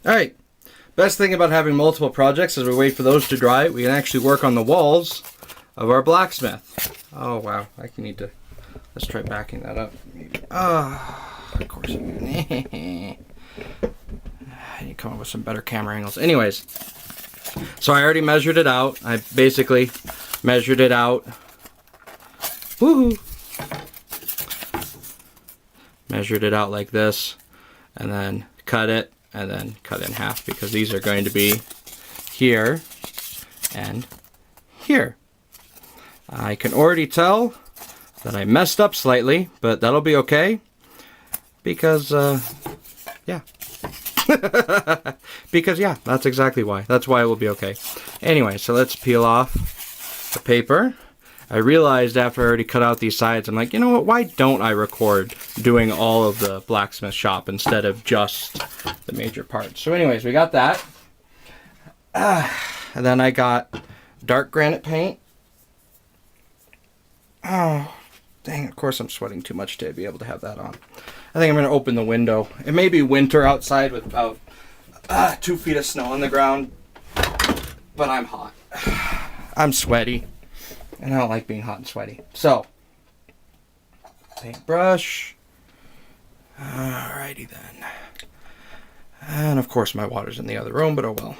Alright, best thing about having multiple projects is we wait for those to dry. We can actually work on the walls of our blacksmith. Oh wow, I need to, let's try backing that up. Of course. I need to come up with some better camera angles. Anyways, so I already measured it out. I basically measured it out. Woohoo! Measured it out like this, and then cut it, and then cut it in half, because these are going to be here and here. I can already tell that I messed up slightly, but that'll be okay, because yeah. Because yeah, that's exactly why. That's why it will be okay. Anyway, so let's peel off the paper. I realized after I already cut out these sides, I'm like, you know what, why don't I record doing all of the blacksmith shop instead of just the major parts? So anyways, we got that. And then I got dark granite paint. Oh, dang, of course I'm sweating too much to be able to have that on. I think I'm going to open the window. It may be winter outside with about 2 feet of snow on the ground, but I'm hot. I'm sweaty, and I don't like being hot and sweaty. So, paintbrush. Alrighty then. And of course my water's in the other room, but oh well.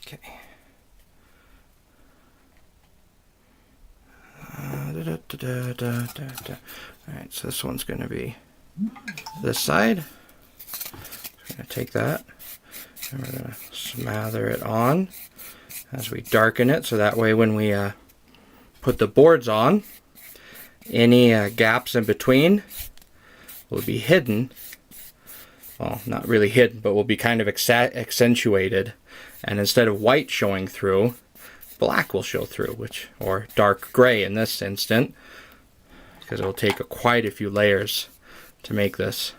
Okay. Alright, so this one's going to be this side. We're going to take that and we're going to smother it on as we darken it, so that way when we put the boards on, any gaps in between will be hidden. Well, not really hidden, but will be kind of accentuated, and instead of white showing through, black will show through, or dark gray in this instant, because it will take quite a few layers to make this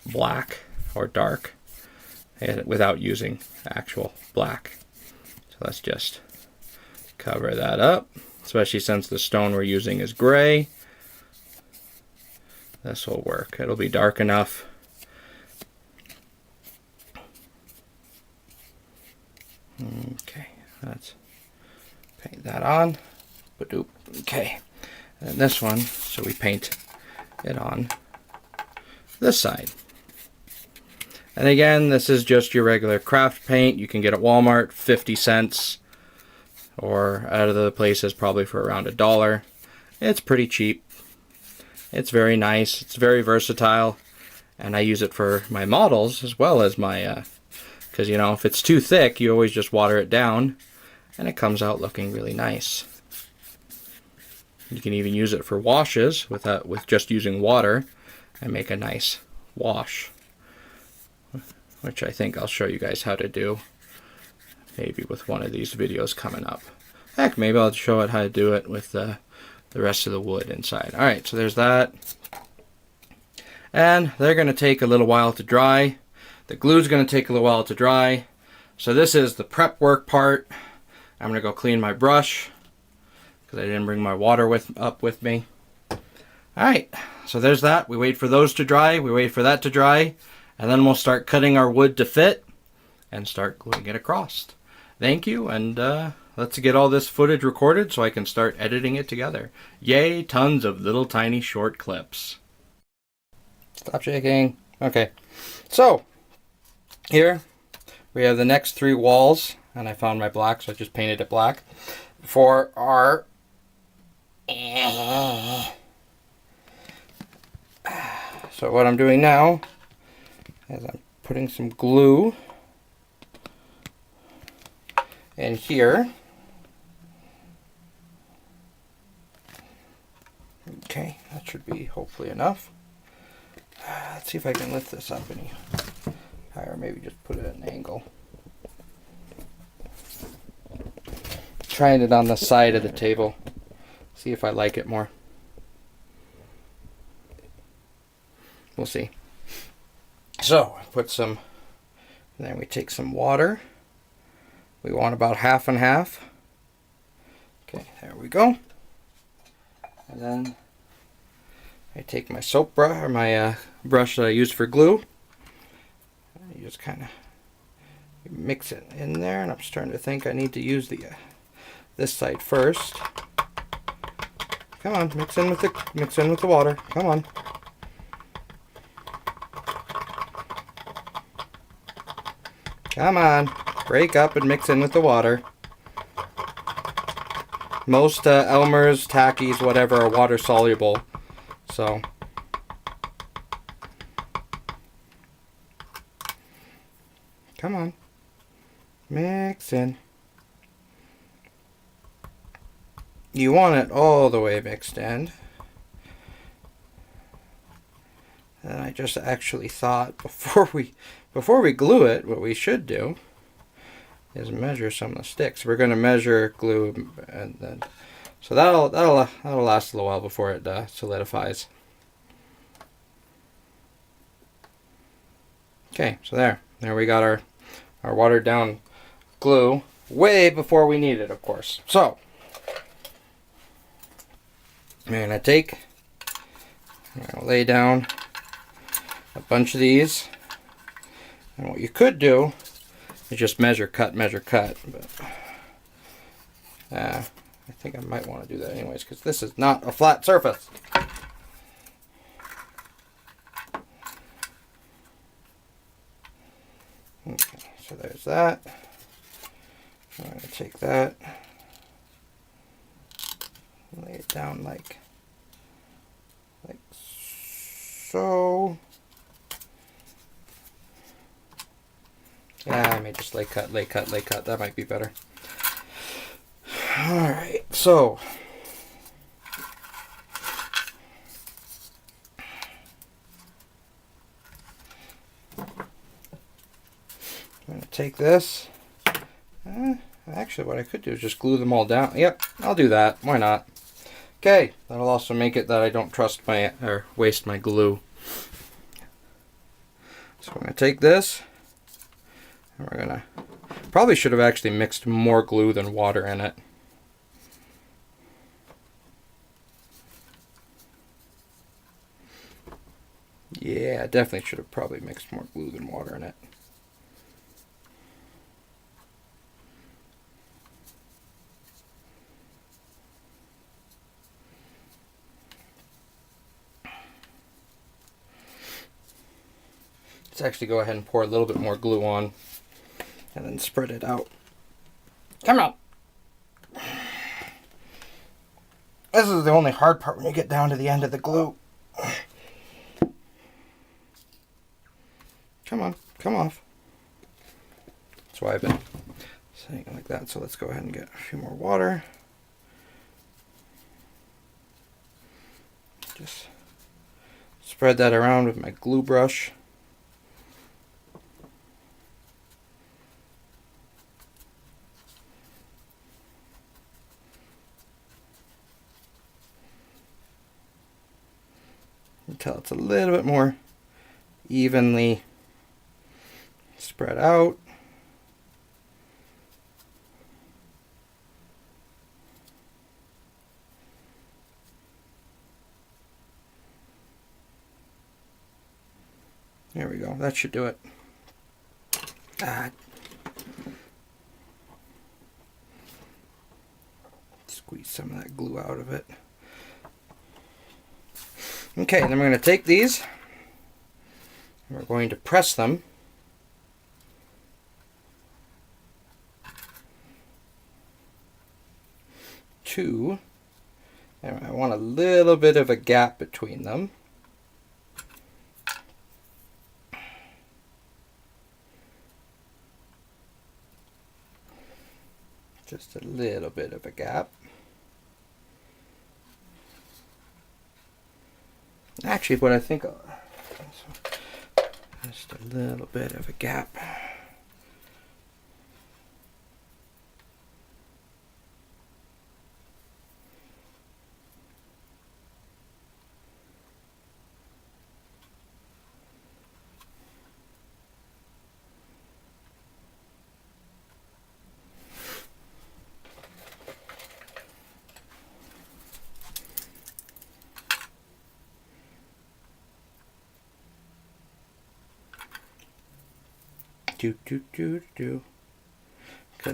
black or dark without using actual black. So let's just cover that up, especially since the stone we're using is gray. This will work. It'll be dark enough. Okay, let's paint that on. Okay, and this one, so we paint it on this side. And again, this is just your regular craft paint. You can get at Walmart, 50 cents, or out of the places probably for around $1. It's pretty cheap. It's very nice. It's very versatile, and I use it for my models as well as my, because you know, if it's too thick, you always just water it down, and it comes out looking really nice. You can even use it for washes with just using water and make a nice wash, which I think I'll show you guys how to do maybe with one of these videos coming up. Heck, maybe I'll show it how to do it with the rest of the wood inside. Alright, so there's that. And they're going to take a little while to dry. The glue's going to take a little while to dry. So this is the prep work part. I'm going to go clean my brush because I didn't bring my water up with me. Alright, so there's that. We wait for those to dry. We wait for that to dry. And then we'll start cutting our wood to fit and start gluing it across. Thank you, and let's get all this footage recorded so I can start editing it together. Yay, tons of little tiny short clips. Stop shaking. Okay, so here we have the next 3 walls, and I found my black, so I just painted it black for our so what I'm doing now is I'm putting some glue in here. Okay, that should be hopefully enough. Let's see if I can lift this up any higher, maybe just put it at an angle. Trying it on the side of the table, see if I like it more. We'll see. So I put some, and then we take some water. We want about half and half. Okay, there we go. And then I take my soap brush, or my brush that I use for glue, just kind of mix it in there, and I'm starting to think I need to use the this side first. Come on, mix in with the water. Come on. Come on, break up and mix in with the water. Most Elmer's, Tackies, whatever, are water soluble, so. Come on, mix in. You want it all the way mixed in. And I just actually thought before we glue it, what we should do is measure some of the sticks. We're going to measure glue, and then so that'll last a little while before it solidifies. Okay, so there we got our watered down glue way before we need it, of course. So I'm going to lay down a bunch of these, and what you could do is just measure cut, but I think I might want to do that anyways, because this is not a flat surface. Okay, so there's that. I'm going to take that, lay it down like so. Yeah, I may just lay cut. That might be better. Alright, so I'm going to take this. Actually, what I could do is just glue them all down. Yep, I'll do that. Why not? Okay, that'll also make it that I don't waste my glue. So I'm going to take this, and we're going to, probably should have actually mixed more glue than water in it. Yeah, I definitely should have probably mixed more glue than water in it. Let's actually go ahead and pour a little bit more glue on and then spread it out. Come on! This is the only hard part when you get down to the end of the glue. Come on, come off. That's why I've been saying it like that. So let's go ahead and get a few more water. Just spread that around with my glue brush. Until it's a little bit more evenly spread out. There we go. That should do it. Squeeze some of that glue out of it. Okay, then we're going to take these and we're going to press them. And I want a little bit of a gap between them. Just a little bit of a gap. Actually, what I think, just a little bit of a gap. Because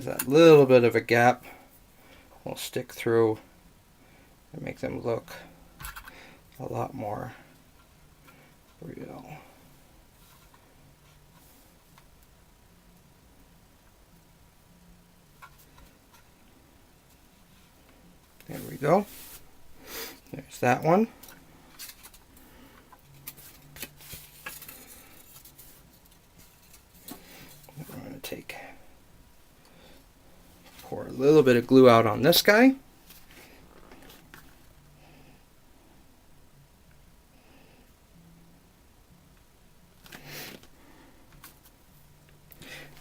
that little bit of a gap will stick through and make them look a lot more real. There we go. There's that one. I'm going to pour a little bit of glue out on this guy.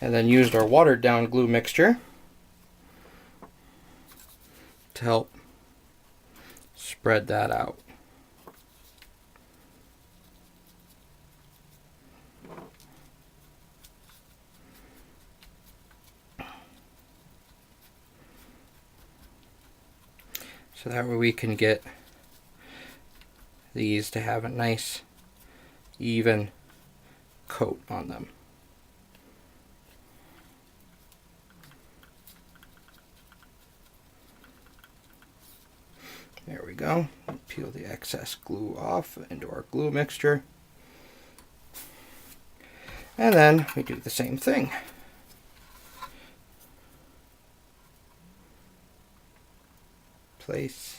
And then used our watered down glue mixture to help spread that out. So that way we can get these to have a nice even coat on them. There we go. Peel the excess glue off into our glue mixture. And then we do the same thing. Place.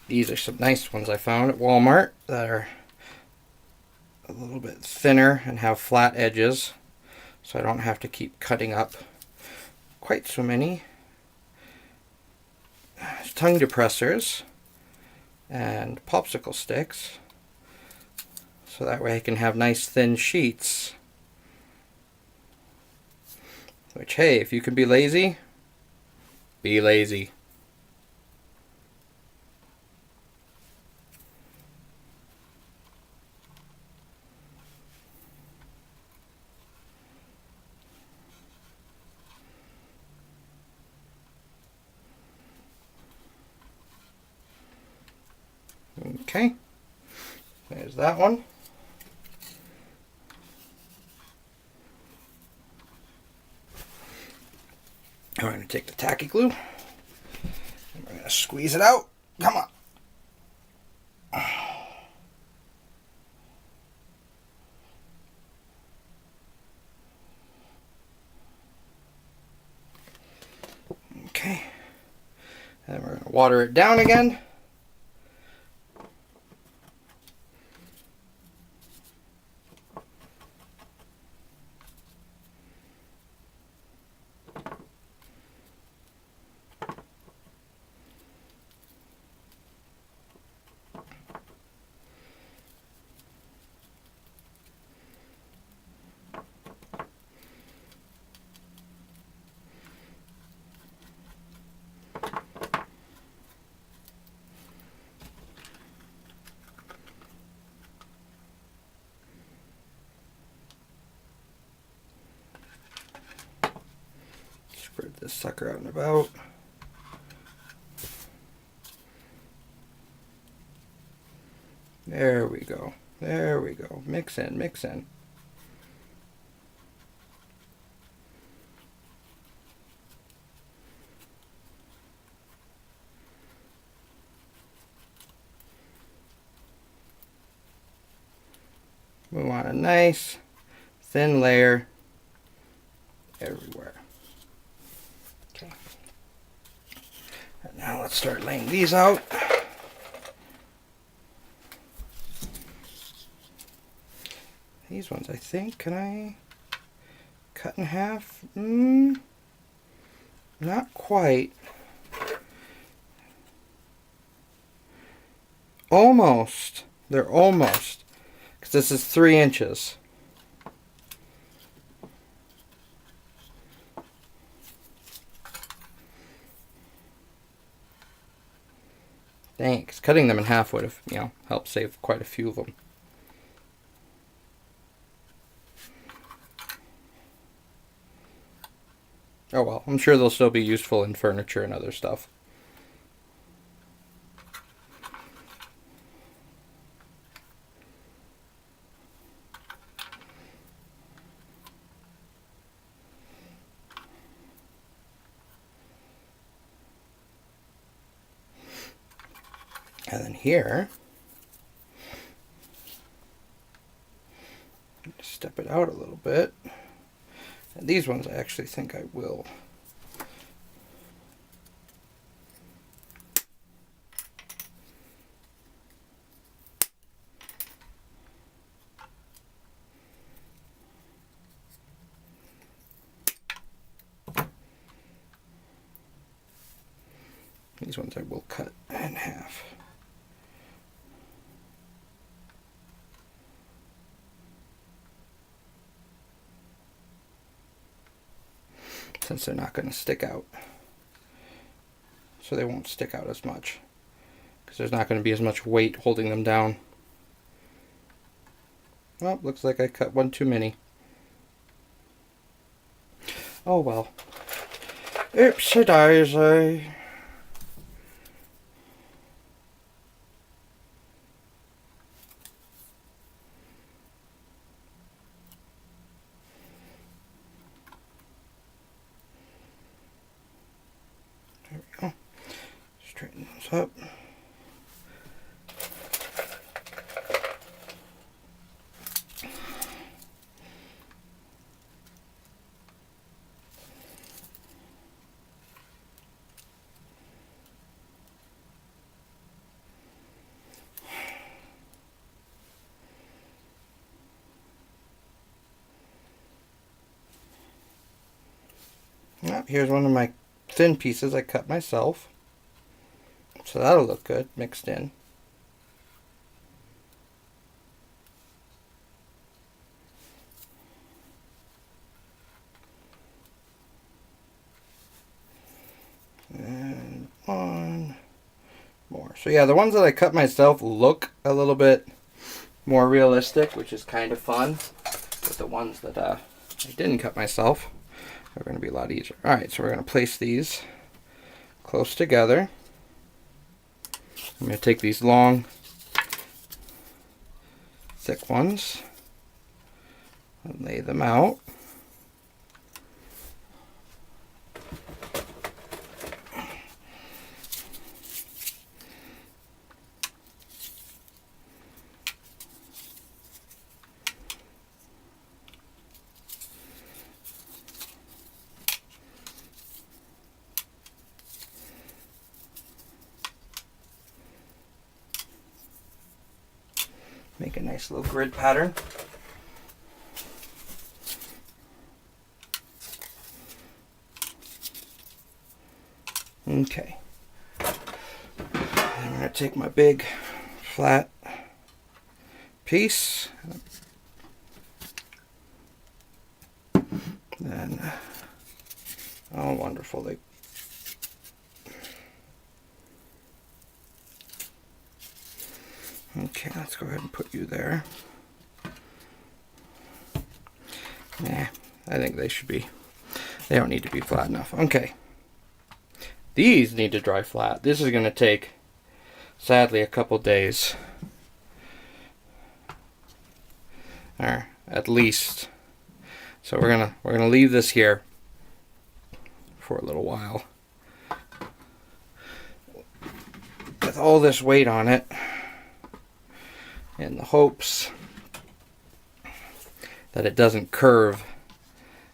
These are some nice ones I found at Walmart that are a little bit thinner and have flat edges, so I don't have to keep cutting up quite so many. Tongue depressors and popsicle sticks, so that way I can have nice thin sheets. Which, hey, if you can be lazy, be lazy. Okay, there's that one. We're going to take the tacky glue and we're going to squeeze it out. Come on. Okay, and we're going to water it down again. Spread this sucker out and about. There we go. There we go. Mix in, mix in. We want a nice thin layer everywhere. Okay. And now let's start laying these out. These ones, I think, can I cut in half? Not quite. Almost. They're almost. Because this is 3 inches. Thanks. Cutting them in half would have, helped save quite a few of them. Oh well, I'm sure they'll still be useful in furniture and other stuff. And then here, step it out a little bit. And these ones I actually think I will. These ones I will cut in half. Since they're not going to stick out. So they won't stick out as much. Because there's not going to be as much weight holding them down. Well, looks like I cut one too many. Oh well. Oopsie-daisy. There we go. Straighten those up. Well, here's one of my thin pieces I cut myself. So that'll look good mixed in. And one more. So yeah, the ones that I cut myself look a little bit more realistic, which is kind of fun. But the ones that I didn't cut myself are going to be a lot easier. Alright, so we're going to place these close together. I'm going to take these long, thick ones and lay them out. Make a nice little grid pattern. Okay. I'm going to take my big flat piece. Then, oh wonderful, they okay, let's go ahead and put you there. Nah, I think they should be, they don't need to be flat enough. Okay. These need to dry flat. This is going to take, sadly, a couple days. Or at least. So we're gonna leave this here for a little while. With all this weight on it, in the hopes that it doesn't curve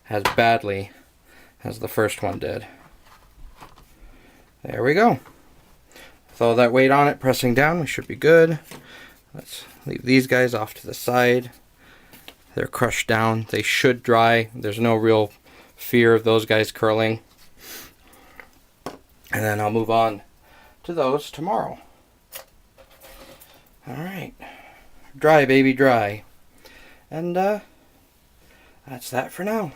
as badly as the first one did. There we go. With all that weight on it, pressing down, we should be good. Let's leave these guys off to the side. They're crushed down. They should dry. There's no real fear of those guys curling. And then I'll move on to those tomorrow. Alright. Dry, baby, dry. And that's that for now.